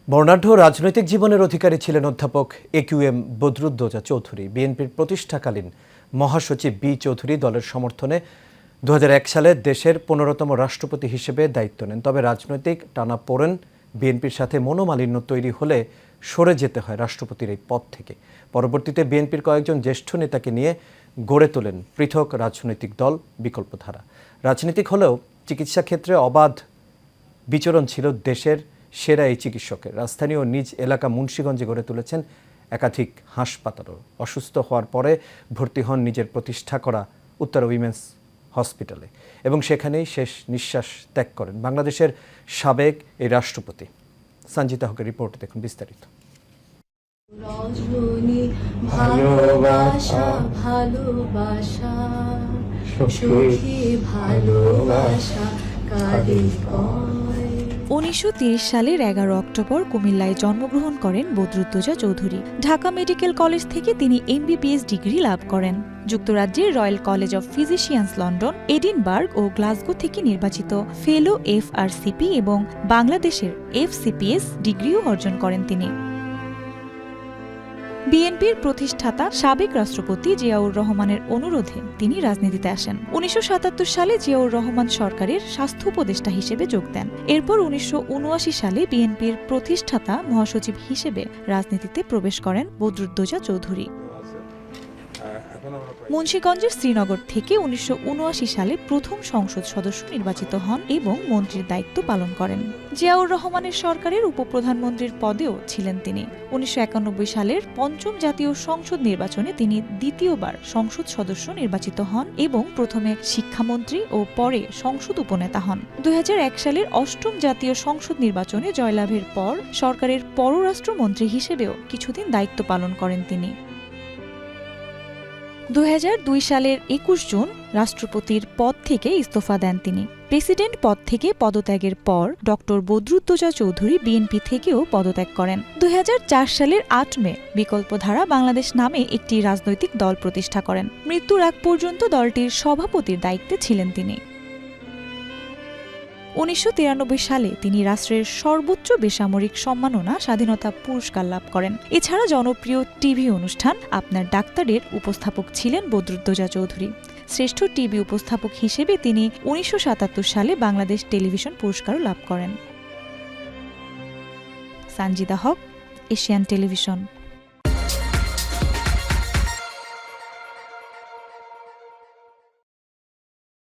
বর্ণাঢ্য রাজনৈতিক জীবনের অধিকারী ছিলেন অধ্যাপক একিউএম বদরুদ্দোজা চৌধুরী। বিএনপির প্রতিষ্ঠাকালীন মহাসচিব বি চৌধুরী দলের সমর্থনে 2001 সালে দেশের 15তম রাষ্ট্রপতি হিসেবে দায়িত্ব নেন। তবে রাজনৈতিক টানাপোড়েন বিএনপির সাথে মনোমালিন্য তৈরি হলে সরে যেতে হয় রাষ্ট্রপতির এই পদ থেকে। পরবর্তীতে বিএনপির কয়েকজন জ্যেষ্ঠ নেতাকে নিয়ে গড়ে তোলেন পৃথক রাজনৈতিক দল বিকল্পধারা। রাজনীতিক হলেও চিকিৎসা ক্ষেত্রে অবাধ বিচরণ ছিল দেশের সেরা এই চিকিৎসকের। রাজধানী ও নিজ এলাকা মুন্সিগঞ্জে গড়ে তুলেছেন একাধিক হাসপাতালও। অসুস্থ হওয়ার পরে ভর্তি হন নিজের প্রতিষ্ঠা করা উত্তরা উইমেন্স হসপিটালে এবং সেখানেই শেষ নিঃশ্বাস ত্যাগ করেন বাংলাদেশের সাবেক এই রাষ্ট্রপতি। সঞ্জিতা হকের রিপোর্ট দেখুন বিস্তারিত। ভালোবাসা ভালোবাসা সুখী ভালোবাসা কারে কয়। 1930 সালের 11 অক্টোবর কুমিল্লায় জন্মগ্রহণ করেন বদরুদ্দোজা চৌধুরী। ঢাকা মেডিকেল কলেজ থেকে তিনি এমবিবিএস ডিগ্রি লাভ করেন। যুক্তরাজ্যের royal college of physicians London, Edinburgh ও গ্লাসগো থেকে নির্বাচিত ফেলো এফআরসিপি এবং বাংলাদেশের এফসিপিএস ডিগ্রিও অর্জন করেন তিনি। বিএনপির প্রতিষ্ঠাতা সাবেক রাষ্ট্রপতি জিয়াউর রহমানের অনুরোধে তিনি রাজনীতিতে আসেন। 1977 সালে জিয়াউর রহমান সরকারের স্বাস্থ্য উপদেষ্টা হিসেবে যোগ দেন। এরপর 1979 সালে বিএনপির প্রতিষ্ঠাতা মহাসচিব হিসেবে রাজনীতিতে প্রবেশ করেন বদরুদ্দোজা চৌধুরী। মুন্সিগঞ্জের শ্রীনগর থেকে 1979 সালে প্রথম সংসদ সদস্য নির্বাচিত হন এবং মন্ত্রীর দায়িত্ব পালন করেন। জিয়াউর রহমানের সরকারের উপপ্রধানমন্ত্রীর পদেও ছিলেন তিনি। 1991 সালের পঞ্চম জাতীয় সংসদ নির্বাচনে তিনি দ্বিতীয়বার সংসদ সদস্য নির্বাচিত হন এবং প্রথমে শিক্ষামন্ত্রী ও পরে সংসদ উপনেতা হন। 2001 সালের অষ্টম জাতীয় সংসদ নির্বাচনে জয়লাভের পর সরকারের পররাষ্ট্রমন্ত্রী হিসেবেও কিছুদিন দায়িত্ব পালন করেন তিনি। 2002 সালের 21 জুন রাষ্ট্রপতির পদ থেকে ইস্তফা দেন তিনি। প্রেসিডেন্ট পদ থেকে পদত্যাগের পর ডক্টর বদরুদ্দোজা চৌধুরী বিএনপি থেকেও পদত্যাগ করেন। 2004 সালের 8 মে বিকল্পধারা বাংলাদেশ নামে একটি রাজনৈতিক দল প্রতিষ্ঠা করেন। মৃত্যুর আগ পর্যন্ত দলটির সভাপতির দায়িত্বে ছিলেন তিনি। 1993 সালে তিনি রাষ্ট্রের সর্বোচ্চ বেসামরিক সম্মাননা স্বাধীনতা পুরস্কার লাভ করেন। এছাড়া জনপ্রিয় টিভি অনুষ্ঠান আপনার ডাক্তারের উপস্থাপক ছিলেন বদরুদ্দোজা চৌধুরী। শ্রেষ্ঠ টিভি উপস্থাপক হিসেবে তিনি 1977 সালে বাংলাদেশ টেলিভিশন পুরস্কারও লাভ করেন। সঞ্জিতা হক, এশিয়ান টেলিভিশন।